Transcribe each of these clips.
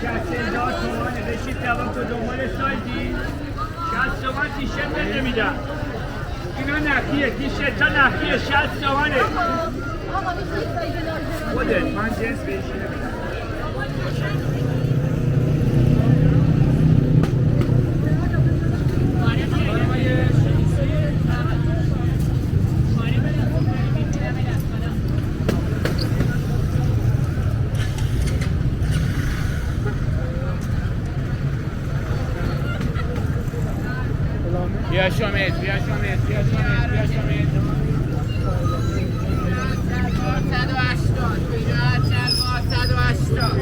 60,000 تومانه. رشید جواب تو دنبال سایزی 60 تومن تیشرت بده میدم. اینا نقیه، تیشرت ها نقیه 60 تومنه. خودت من جنس بهش نمیدم. بیا شامید، بیا شامید، بیا شامید، بیا شامید. 180.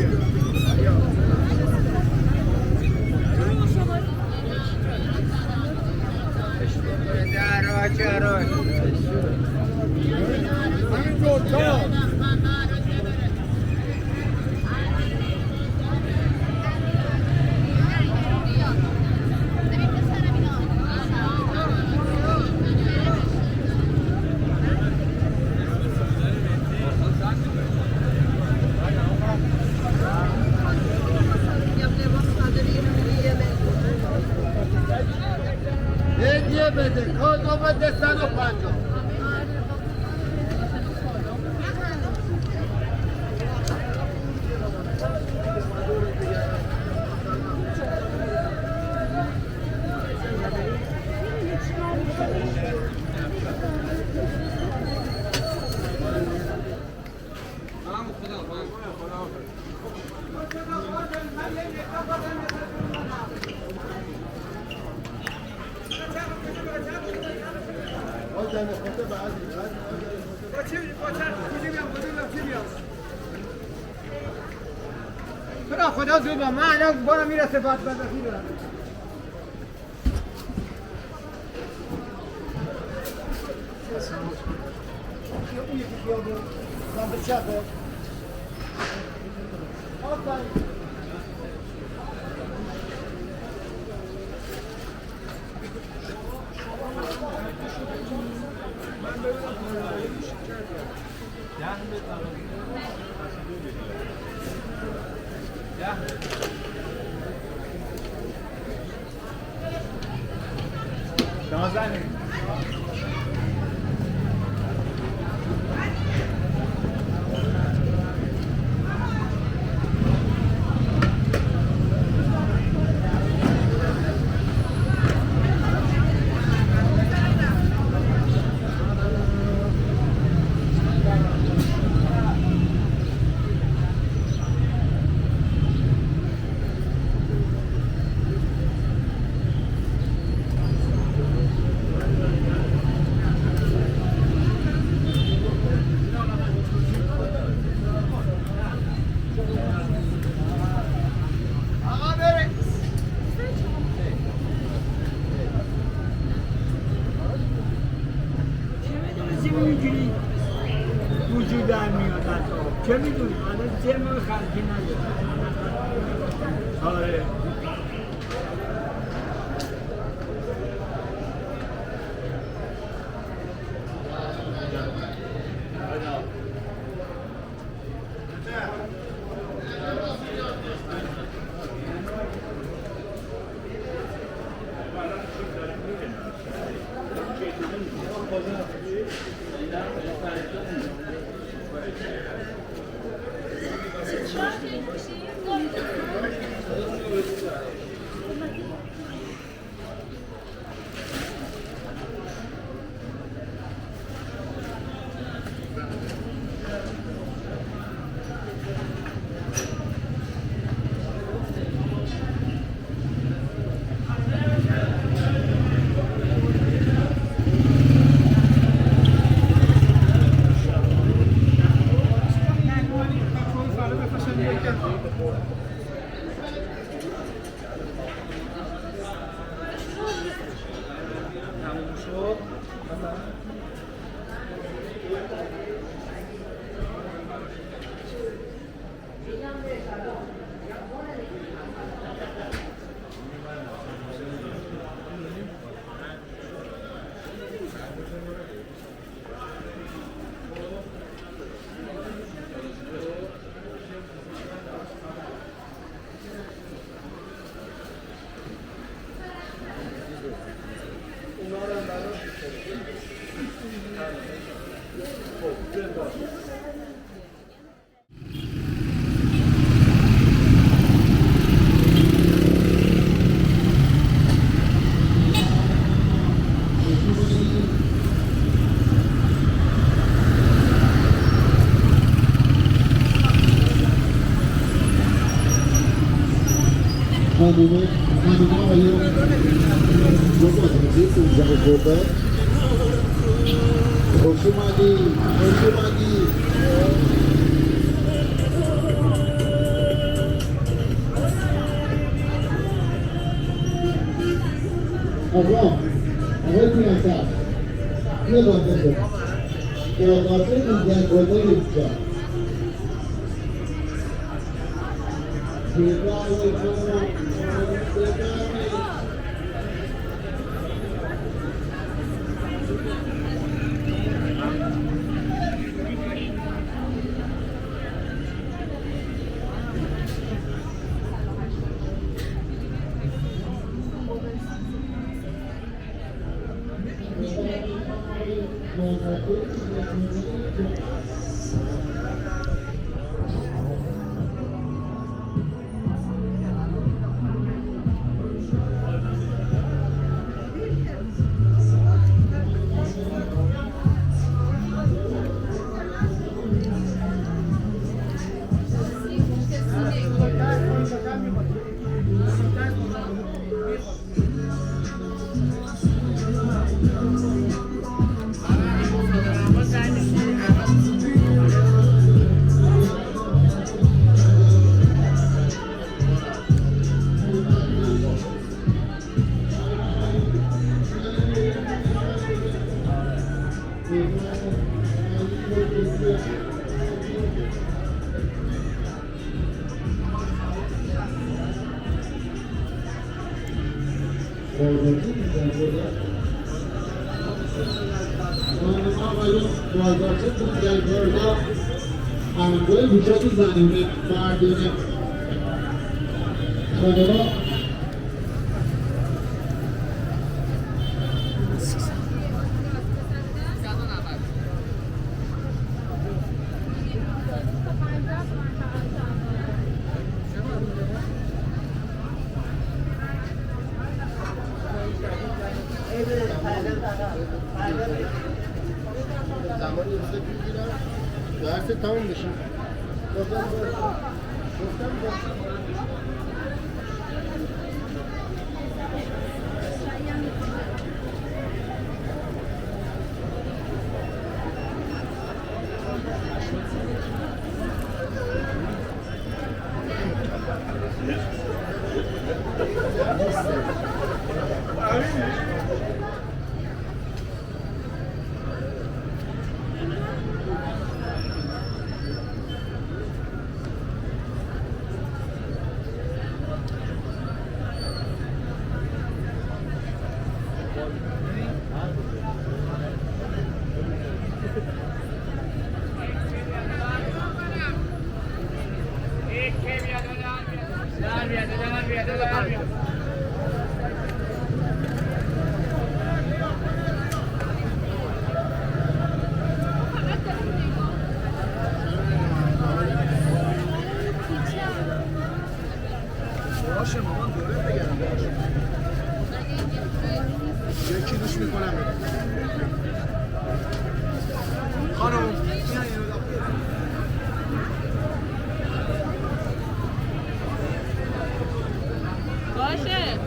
هدیه بده کادو بده 150. خدا زود با من الان بارم میرسه بعد بزرگی دارم. اون یکی خیابون سمت چپه. آفرین. چه میدونی؟ الان جمع خلقی نداره. آره. خانم آقایون دو بازمزی 15 خرداد خوش اومدی آقای پیانتر یه بازه شد قرقاطه 15 خرداد اینجا همگاه بیشت زنونه مردونه خانما زمانی روزه بگیرم درست تمام بشه گفتم باشه مامان دورت بگرم باشه یکی دوش میکنم خانم باشه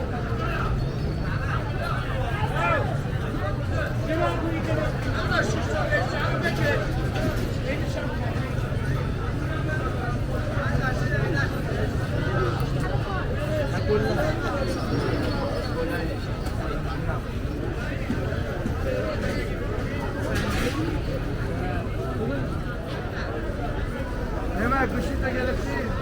نمک گوشیت رو گرفتی؟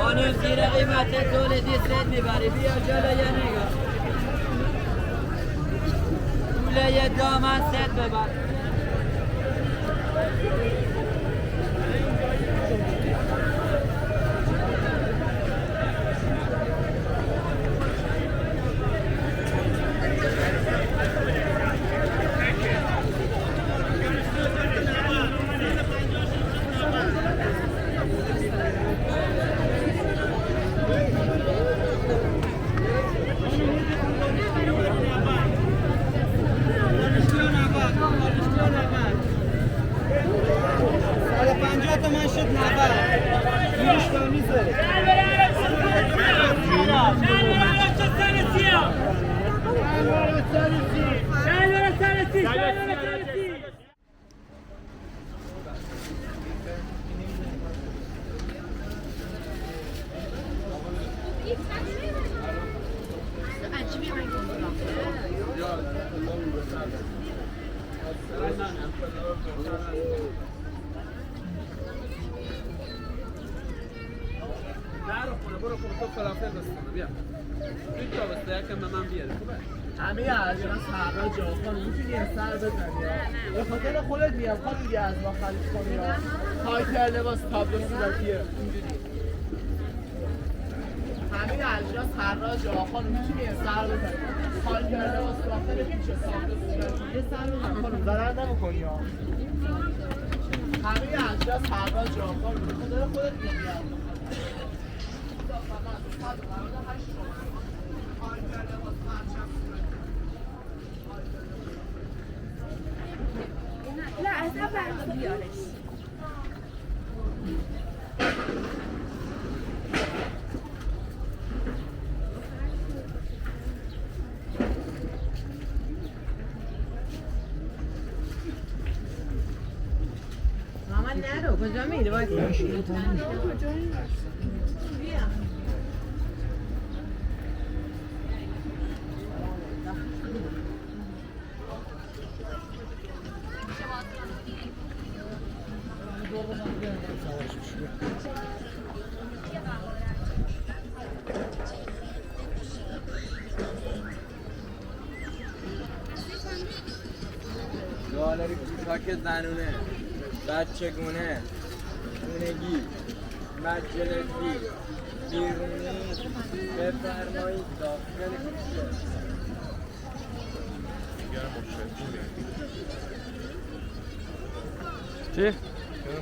قانون زیر قیمت دول دیسرت میبری بیا جلو یه نگاه دوله یه دامن ست ببر برو تو فلافل بستانه بیا این تا بسته یکم به من بیاره خوبه همه از من سرها جا خانم میتونی یه سر بزنی به خاطر خودت میام خانم دیگه از ما خرید کنی تایتر لباس تابلو صورتیه اینجوری همه اجناس سرها جا خانم میتونی یه سر بزنی تایتر لباس داخل پیچه تابلو صورتی یه سر بزن خانم ضرر نمیکنی ها همه اجناس سرها جا خانم به خاطر خودت میام لا اصلا برای بیارش ماما نرو کجا میری باید گالری کوچاک زنونه بچگونه خونگی مجلسی بیرونی بفرمایید داخل کوچه چی؟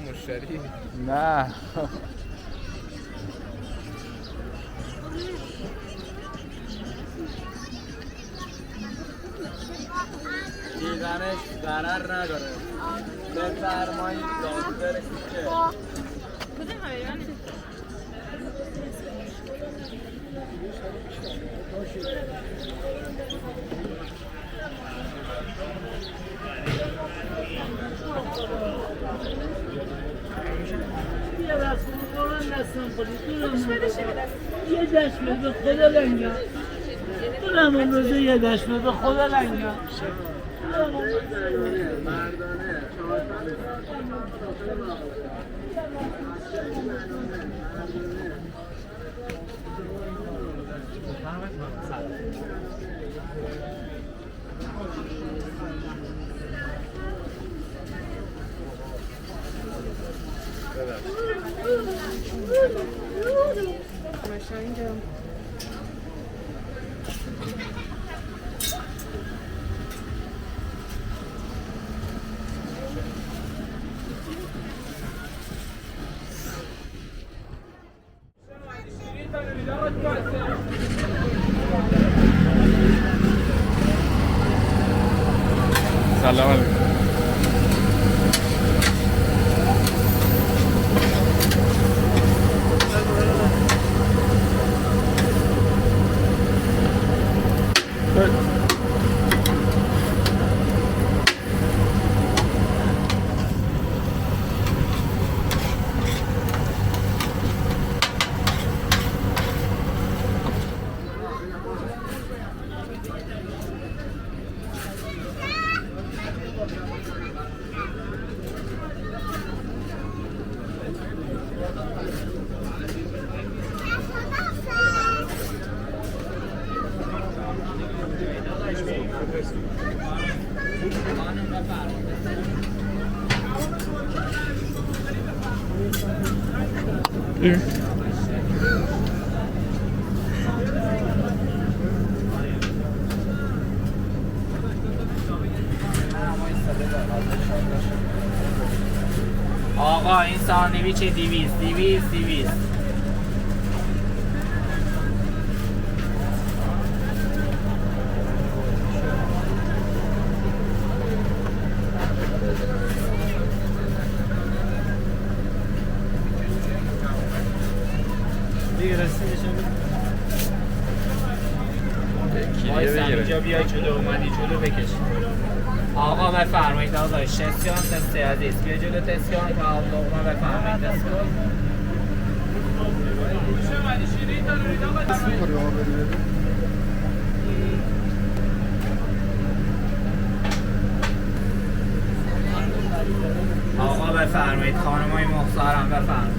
مشتری؟ نه دیدنش ضرر نداره بفرمایید داخل کوچه یه دست من دستم خودی یه دست به خدا لنگم دونم اون روزه یه دست به خدا لنگم مردانه سلام علیکم. آقا این ساندویچ 200. دیگه رسیدشم اینجا بیای جلو، اومدی جلو بکش. آقا بفرمایید آقا شستیان تستی عزیز بیا جلو تسکیان که لقمه بفرمایید تسکیان. آقا بفرمایید خانمای محترم بفرمایید.